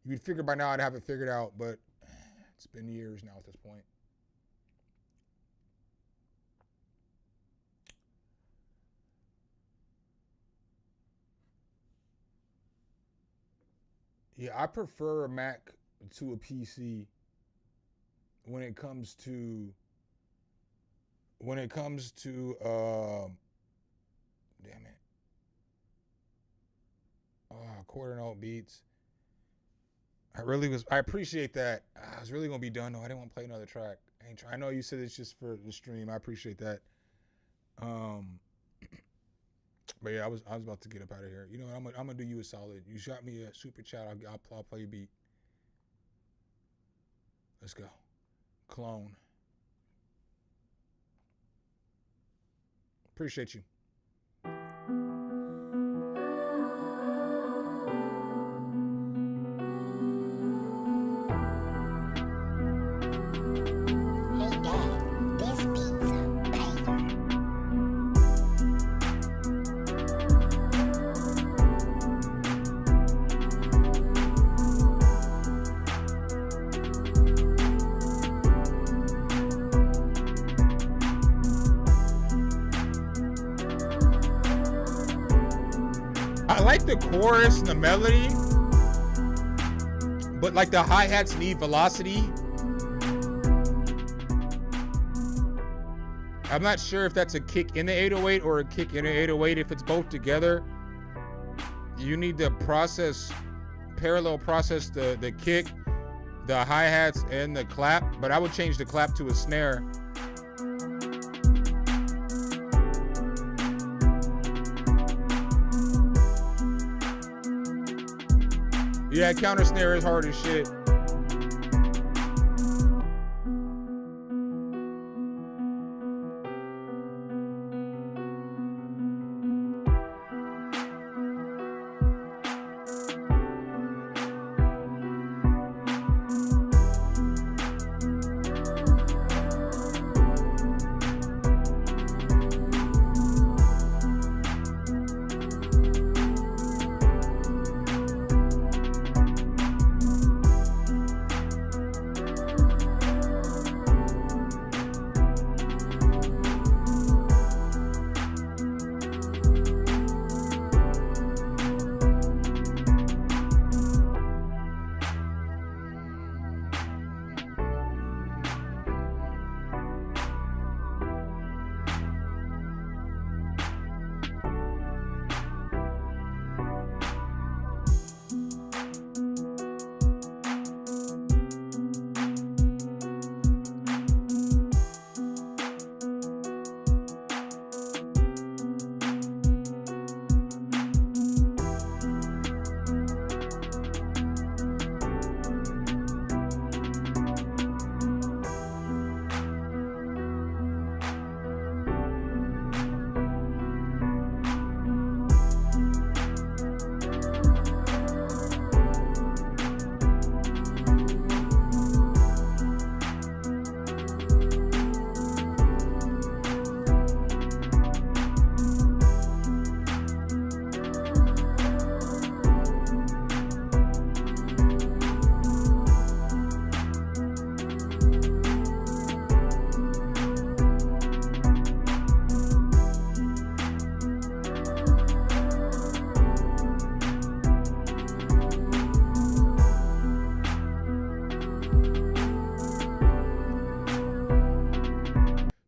You'd figure by now I'd have it figured out, but it's been years now at this point. Yeah, I prefer a Mac to a PC when it comes to damn it. Quarter note beats. I appreciate that. I was really gonna be done though. I didn't want to play another track. I know you said it's just for the stream. I appreciate that. But yeah, I was about to get up out of here. You know what? I'm gonna do you a solid. You shot me a super chat. I'll play a beat. Let's go. Clone. Appreciate you. I like the chorus and the melody, but like the hi-hats need velocity. I'm not sure if that's a kick in the 808 or a kick in the 808. If it's both together, you need to parallel process the kick, the hi-hats, and the clap. But I would change the clap to a snare. Yeah, counter snare is hard as shit.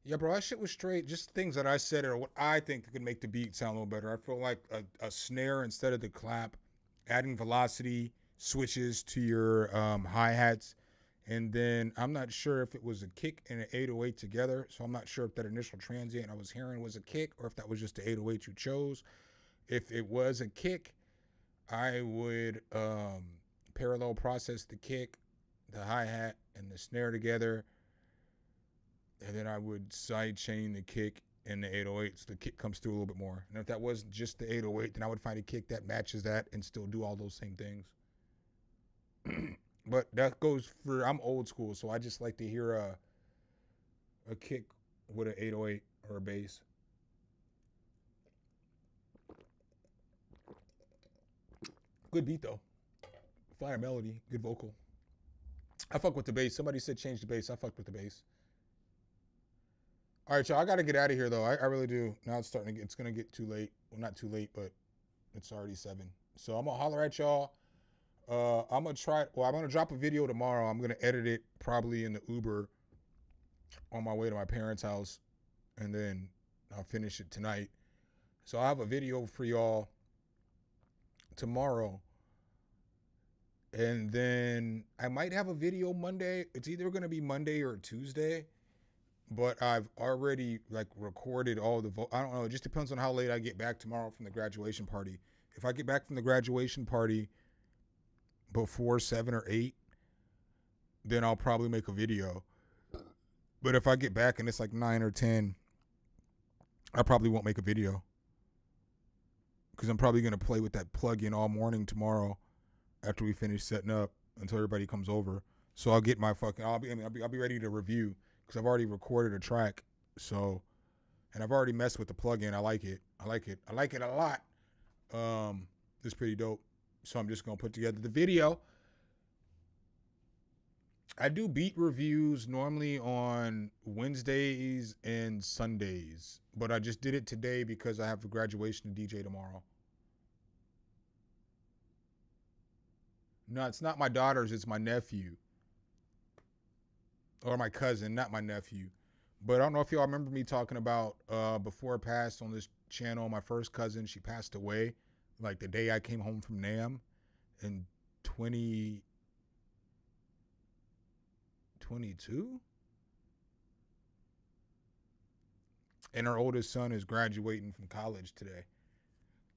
Yeah, bro, that shit was straight. Just things that I said are what I think could make the beat sound a little better. I feel like a snare instead of the clap, adding velocity, switches to your hi-hats, and then I'm not sure if it was a kick and an 808 together, so I'm not sure if that initial transient I was hearing was a kick or if that was just the 808 you chose. If it was a kick, I would parallel process the kick, the hi-hat, and the snare together. And then I would sidechain the kick and the 808 so the kick comes through a little bit more. And if that was just the 808, then I would find a kick that matches that and still do all those same things. But that goes for, I'm old school, so I just like to hear a kick with an 808 or a bass. Good beat though. Fire melody, good vocal. I fuck with the bass. Somebody said change the bass. I fucked with the bass. All right, y'all, I got to get out of here, though. I really do. Now it's starting to get, it's going to get too late. Well, not too late, but it's already 7. So I'm going to holler at y'all I'm gonna try. Well, I'm gonna drop a video tomorrow. I'm gonna edit it probably in the Uber on my way to my parents' house, and then I'll finish it tonight. So I have a video for y'all tomorrow, and then I might have a video Monday. It's either gonna be Monday or Tuesday, but I've already like recorded all the. I don't know. It just depends on how late I get back tomorrow from the graduation party. If I get back from the graduation party before 7 or 8, then I'll probably make a video. But if I get back and it's like 9 or 10, I probably won't make a video. Because I'm probably going to play with that plug-in all morning tomorrow after we finish setting up until everybody comes over. So I'll get my fucking, I'll be ready to review because I've already recorded a track. So, and I've already messed with the plug-in. I like it a lot. It's pretty dope. So I'm just going to put together the video. I do beat reviews normally on Wednesdays and Sundays, but I just did it today because I have a graduation to DJ tomorrow. No, it's not my daughter's, it's my nephew. Or my cousin, not my nephew. But I don't know if y'all remember me talking about before I passed on this channel, my first cousin, she passed away like the day I came home from NAMM in 2022. And her oldest son is graduating from college today.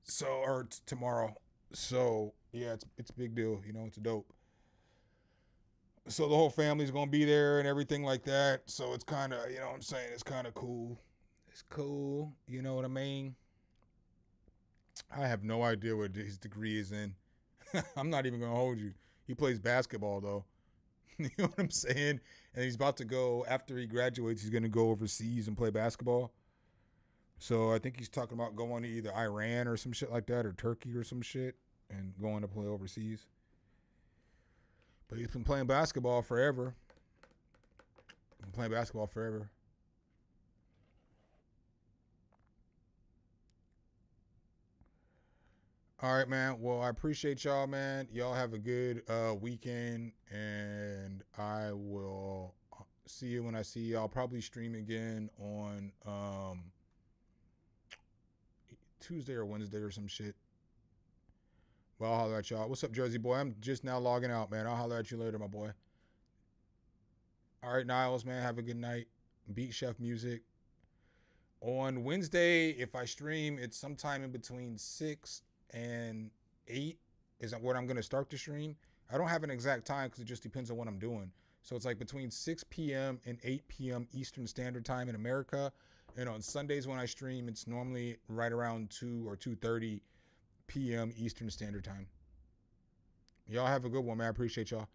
So, or tomorrow. So, yeah, it's a big deal. You know, it's dope. So the whole family's going to be there and everything like that. So it's kind of, you know what I'm saying? It's kind of cool. It's cool. You know what I mean? I have no idea what his degree is in. I'm not even going to hold you. He plays basketball, though. You know what I'm saying? And he's about to go, after he graduates, he's going to go overseas and play basketball. So I think he's talking about going to either Iran or some shit like that, or Turkey or some shit, and going to play overseas. But he's been playing basketball forever. All right, man. Well, I appreciate y'all, man. Y'all have a good weekend, and I will see you when I see you. I'll probably stream again on Tuesday or Wednesday or some shit. Well, I'll holler at y'all. What's up, Jersey boy? I'm just now logging out, man. I'll holler at you later, my boy. All right, Niles, man. Have a good night. Beat Chef Music. On Wednesday, if I stream, it's sometime in between 6 and 8 is what I'm going to start the stream. I don't have an exact time because it just depends on what I'm doing. So it's like between 6 p.m. and 8 p.m. Eastern Standard Time in America. And on Sundays when I stream, it's normally right around 2 or 2:30 p.m. Eastern Standard Time. Y'all have a good one, man. I appreciate y'all.